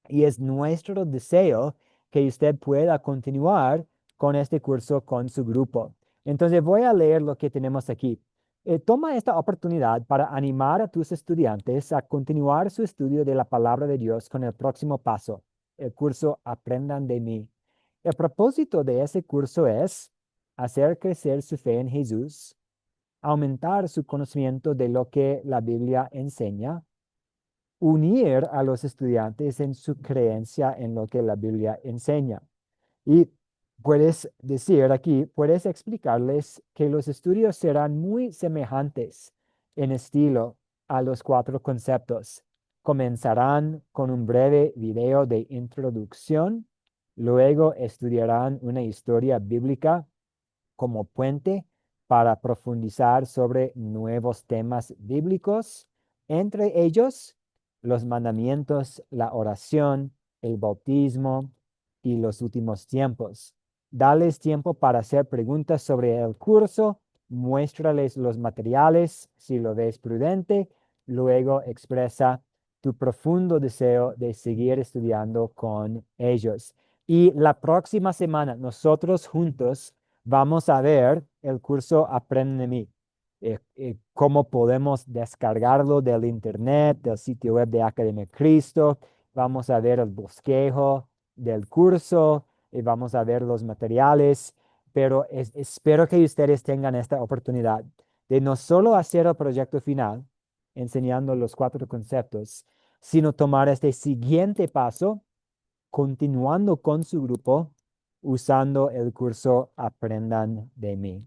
Y es nuestro deseo que usted pueda continuar con este curso con su grupo. Entonces voy a leer lo que tenemos aquí. Toma esta oportunidad para animar a tus estudiantes a continuar su estudio de la palabra de Dios con el próximo paso, el curso Aprendan de mí. El propósito de ese curso es hacer crecer su fe en Jesús, aumentar su conocimiento de lo que la Biblia enseña, unir a los estudiantes en su creencia en lo que la Biblia enseña. Y puedes decir aquí, puedes explicarles que los estudios serán muy semejantes en estilo a los 4 conceptos. Comenzarán con un breve video de introducción, luego estudiarán una historia bíblica como puente para profundizar sobre nuevos temas bíblicos, entre ellos los mandamientos, la oración, el bautismo y los últimos tiempos. Dales tiempo para hacer preguntas sobre el curso, muéstrales los materiales si lo ves prudente, luego expresa tu profundo deseo de seguir estudiando con ellos. Y la próxima semana nosotros juntos vamos a ver el curso Aprende de mí. Cómo podemos descargarlo del internet, del sitio web de Academia Cristo. Vamos a ver el bosquejo del curso y vamos a ver los materiales. Pero espero que ustedes tengan esta oportunidad de no solo hacer el proyecto final, enseñando los 4 conceptos, sino tomar este siguiente paso, continuando con su grupo usando el curso Aprendan de mí.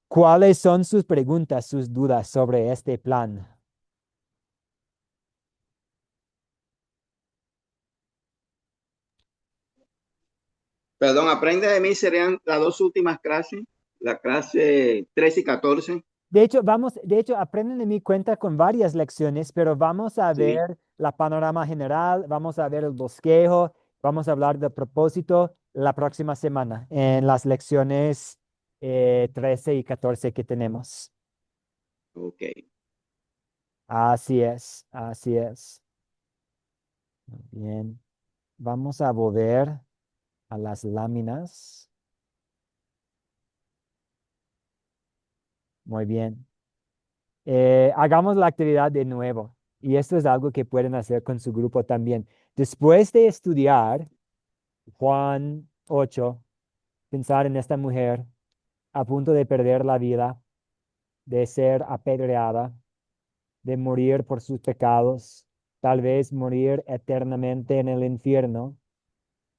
¿Cuáles son sus preguntas, sus dudas sobre este plan? Perdón, aprende de mí serían las 2 últimas clases, la clase 13 y 14. De hecho, Aprenden de mí cuenta con varias lecciones, pero vamos a Sí, ver la panorama general, vamos a ver el bosquejo, vamos a hablar del propósito la próxima semana en las lecciones 13 y 14 que tenemos. ok. Así es, así es. Muy bien. Vamos a volver a las láminas. Muy bien. Hagamos la actividad de nuevo. Y esto es algo que pueden hacer con su grupo también. Después de estudiar Juan 8, pensar en esta mujer a punto de perder la vida, de ser apedreada, de morir por sus pecados, tal vez morir eternamente en el infierno.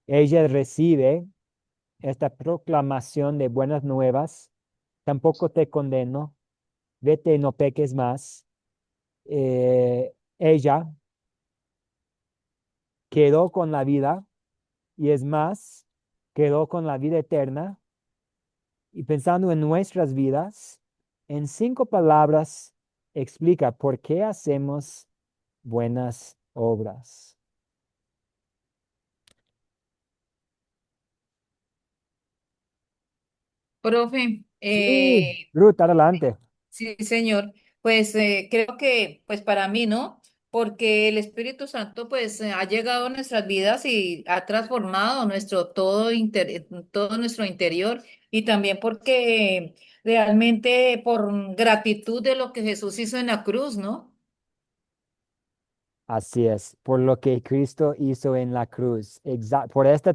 Ella recibe esta proclamación de buenas nuevas. Tampoco te condeno, vete y no peques más. Ella quedó con la vida y es más, quedó con la vida eterna. Y pensando en nuestras vidas, en 5 palabras explica por qué hacemos buenas obras. Profe, Sí, Ruth, adelante. sí, señor. Pues creo que, pues para mí, ¿no? Porque el Espíritu Santo, pues, ha llegado a nuestras vidas y ha transformado nuestro todo nuestro interior y también porque realmente por gratitud de lo que Jesús hizo en la cruz, ¿no? Así es, por lo que Cristo hizo en la cruz, por esta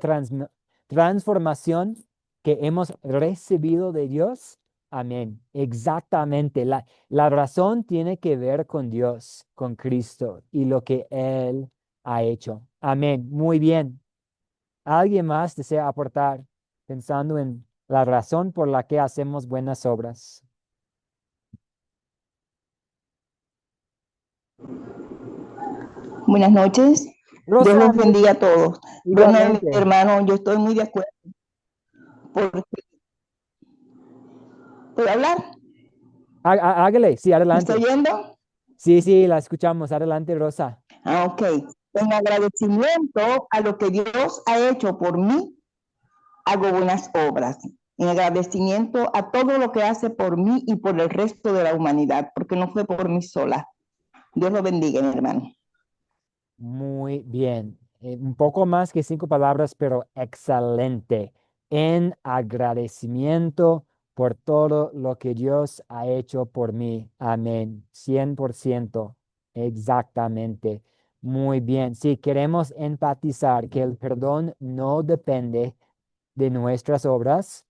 transformación que hemos recibido de Dios. Amén. Exactamente. La razón tiene que ver con Dios, con Cristo y lo que Él ha hecho. Amén. Muy bien. ¿Alguien más desea aportar? pensando en la razón por la que hacemos buenas obras. Buenas noches. Dios Rosa, los bendiga a todos. Bueno, igualmente. hermano, yo estoy muy de acuerdo. Porque, ¿puedo hablar? Hágale, sí, ¿Me adelante. está oyendo? Sí, la escuchamos. Adelante, Rosa. Ok. En agradecimiento a lo que Dios ha hecho por mí, hago buenas obras. En agradecimiento a todo lo que hace por mí y por el resto de la humanidad, porque no fue por mí sola. Dios lo bendiga, mi hermano. Muy bien. Un poco más que 5 palabras, pero excelente. En agradecimiento por todo lo que Dios ha hecho por mí. Amén. 100%. Exactamente. Muy bien. Sí, queremos enfatizar que el perdón no depende de nuestras obras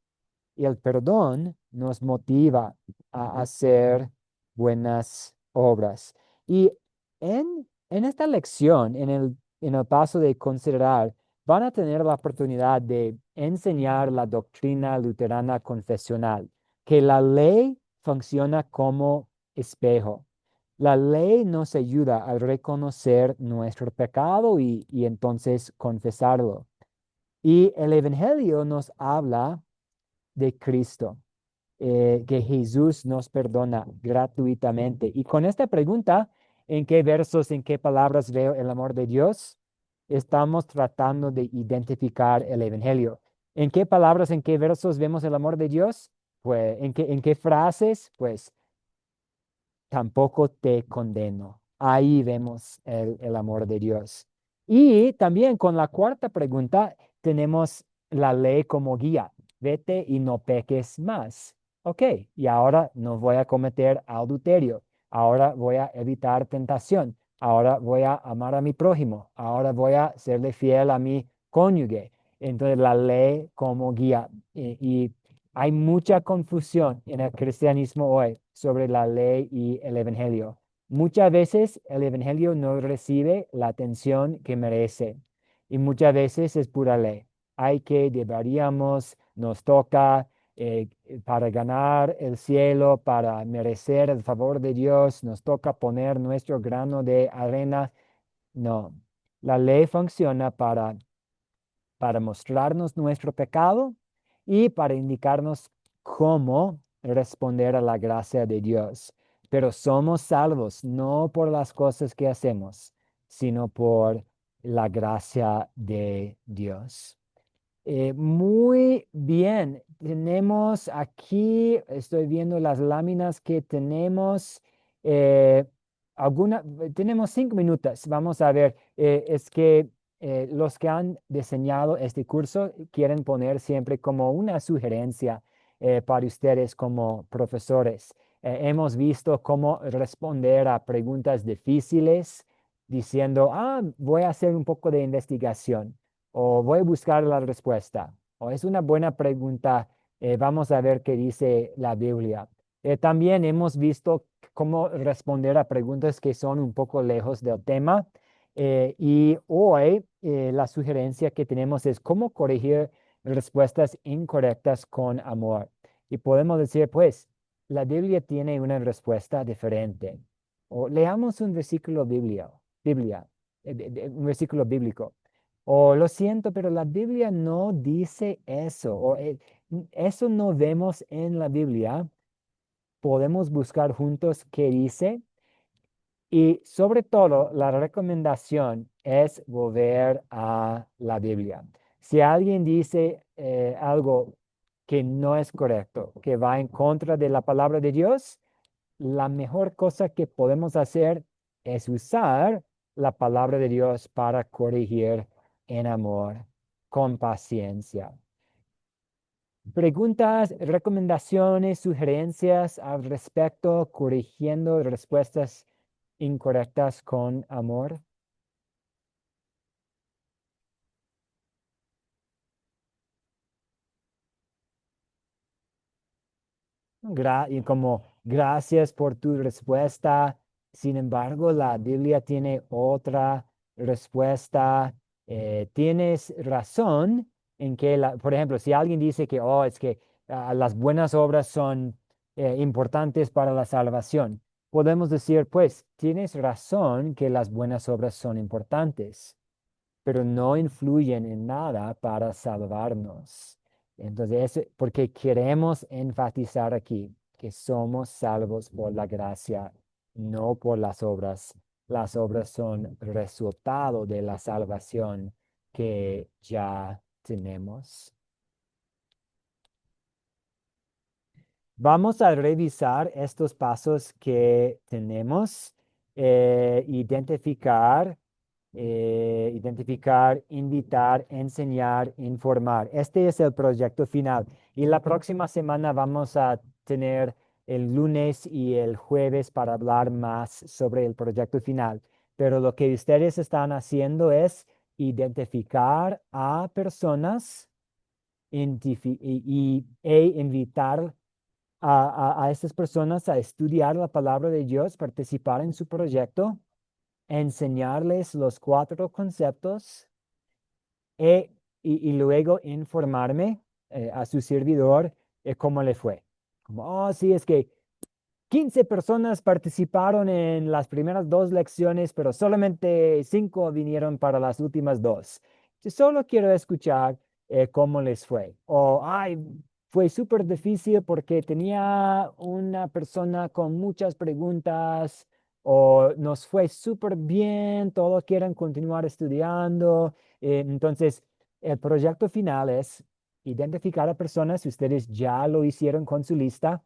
y el perdón nos motiva a hacer buenas obras. Y en esta lección, en el paso de considerar, van a tener la oportunidad de enseñar la doctrina luterana confesional, que la ley funciona como espejo. La ley nos ayuda a reconocer nuestro pecado y entonces confesarlo. Y el Evangelio nos habla de Cristo, que Jesús nos perdona gratuitamente. Y con esta pregunta, ¿en qué versos, en qué palabras veo el amor de Dios? Estamos tratando de identificar el Evangelio. ¿En qué palabras, en qué versos vemos el amor de Dios? Pues, ¿en qué frases? Pues tampoco te condeno. Ahí vemos el amor de Dios. Y también con la cuarta pregunta tenemos la ley como guía. Vete y no peques más. Ok, y ahora no voy a cometer adulterio. Ahora voy a evitar tentación. Ahora voy a amar a mi prójimo. Ahora voy a serle fiel a mi cónyuge. Entonces la ley como guía. Y hay mucha confusión en el cristianismo hoy sobre la ley y el evangelio. Muchas veces el evangelio no recibe la atención que merece y muchas veces es pura ley. Hay que, deberíamos, nos toca para ganar el cielo, para merecer el favor de Dios, nos toca poner nuestro grano de arena. No, la ley funciona para mostrarnos nuestro pecado y para indicarnos cómo responder a la gracia de Dios. Pero somos salvos no por las cosas que hacemos, sino por la gracia de Dios. Muy bien, tenemos aquí, estoy viendo las láminas que tenemos. eh, tenemos 5 minutos. Vamos a ver, es que los que han diseñado este curso quieren poner siempre como una sugerencia para ustedes como profesores. Hemos visto cómo responder a preguntas difíciles diciendo, voy a hacer un poco de investigación o voy a buscar la respuesta, o es una buena pregunta, vamos a ver qué dice la Biblia. También hemos visto cómo responder a preguntas que son un poco lejos del tema, y hoy la sugerencia que tenemos es cómo corregir respuestas incorrectas con amor. Y podemos decir, pues, la Biblia tiene una respuesta diferente. O leamos un versículo un versículo bíblico. O lo siento, pero la Biblia no dice eso. O eso no vemos en la Biblia. Podemos buscar juntos qué dice. Y sobre todo, la recomendación es volver a la Biblia. Si alguien dice algo que no es correcto, que va en contra de la palabra de Dios, la mejor cosa que podemos hacer es usar la palabra de Dios para corregir en amor, con paciencia. Preguntas, recomendaciones, sugerencias al respecto, corrigiendo respuestas incorrectas con amor. Y como gracias por tu respuesta. Sin embargo, la Biblia tiene otra respuesta. Tienes razón, en que, por ejemplo, si alguien dice que, oh, es que las buenas obras son importantes para la salvación, podemos decir, pues, tienes razón que las buenas obras son importantes, pero no influyen en nada para salvarnos. Entonces, porque queremos enfatizar aquí que somos salvos por la gracia, no por las obras. Las obras son resultado de la salvación que ya tenemos. Vamos a revisar estos pasos que tenemos. Identificar, invitar, enseñar, informar. Este es el proyecto final. Y la próxima semana vamos a tener el lunes y el jueves para hablar más sobre el proyecto final. Pero lo que ustedes están haciendo es identificar a personas e invitar a estas personas a estudiar la palabra de Dios, participar en su proyecto, enseñarles los 4 conceptos e- y luego informarme a su servidor cómo le fue. Como, oh, sí, es que 15 personas participaron en las primeras 2 lecciones, pero solamente 5 vinieron para las últimas 2. Yo solo quiero escuchar cómo les fue. O, ay, fue súper difícil porque tenía una persona con muchas preguntas. O nos fue súper bien, todos quieren continuar estudiando. Entonces, el proyecto final es identificar a personas, si ustedes ya lo hicieron con su lista,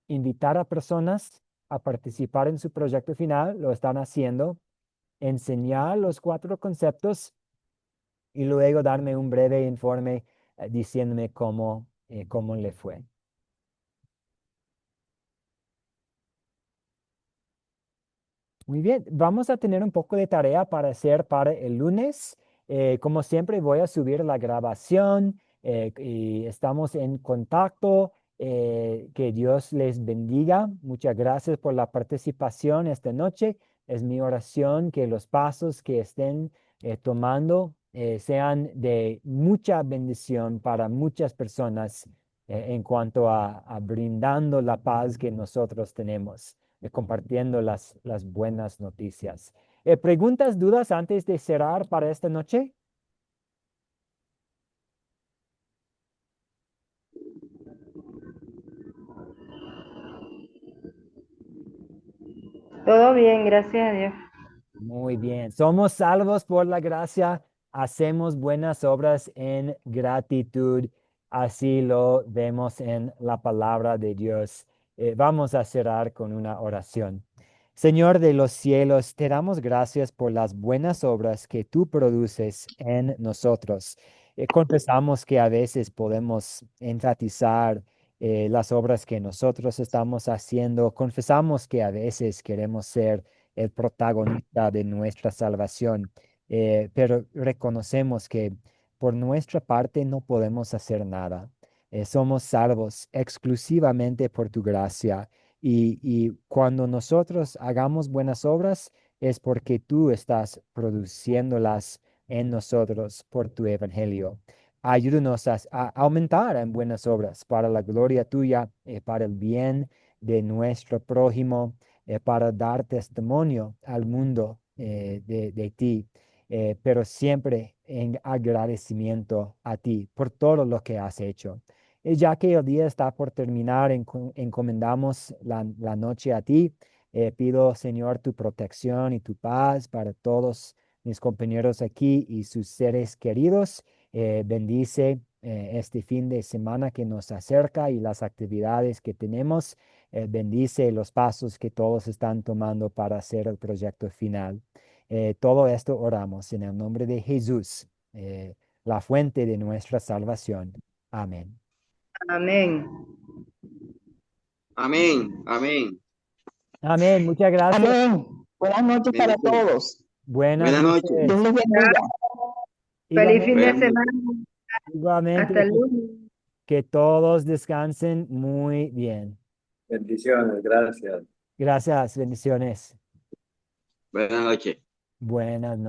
invitar a personas a participar en su proyecto final, lo están haciendo, enseñar los 4 conceptos y luego darme un breve informe diciéndome cómo le fue. Muy bien, vamos a tener un poco de tarea para hacer para el lunes. Como siempre, voy a subir la grabación y estamos en contacto. Que Dios les bendiga. Muchas gracias por la participación esta noche. Es mi oración que los pasos que estén tomando sean de mucha bendición para muchas personas en cuanto a brindando la paz que nosotros tenemos compartiendo las buenas noticias. ¿Preguntas, dudas antes de cerrar para esta noche? Todo bien, gracias a Dios. Muy bien. Somos salvos por la gracia, hacemos buenas obras en gratitud. Así lo vemos en la palabra de Dios. Vamos a cerrar con una oración. Señor de los cielos, te damos gracias por las buenas obras que tú produces en nosotros. Confesamos que a veces podemos enfatizar las obras que nosotros estamos haciendo. Confesamos que a veces queremos ser el protagonista de nuestra salvación, pero reconocemos que por nuestra parte no podemos hacer nada. Somos salvos exclusivamente por tu gracia y cuando nosotros hagamos buenas obras es porque tú estás produciéndolas en nosotros por tu evangelio. Ayúdanos a aumentar en buenas obras para la gloria tuya, para el bien de nuestro prójimo, para dar testimonio al mundo de ti, pero siempre en agradecimiento a ti por todo lo que has hecho. Ya que el día está por terminar, encomendamos la noche a ti. Pido, Señor, tu protección y tu paz para todos mis compañeros aquí y sus seres queridos. Bendice este fin de semana que nos acerca y las actividades que tenemos. Bendice los pasos que todos están tomando para hacer el proyecto final. Todo esto oramos en el nombre de Jesús, la fuente de nuestra salvación. Amén. Amén. Amén, amén. Amén. Muchas gracias. Amén. Buenas noches para Bendiciones. todos. Buenas Buenas noches. Dios noches. les bendiga. Feliz fin de Buenas noches. semana. Igualmente, Hasta el lunes. que todos descansen muy bien. Bendiciones, gracias. Gracias. Bendiciones. Buenas noches. Buenas noches.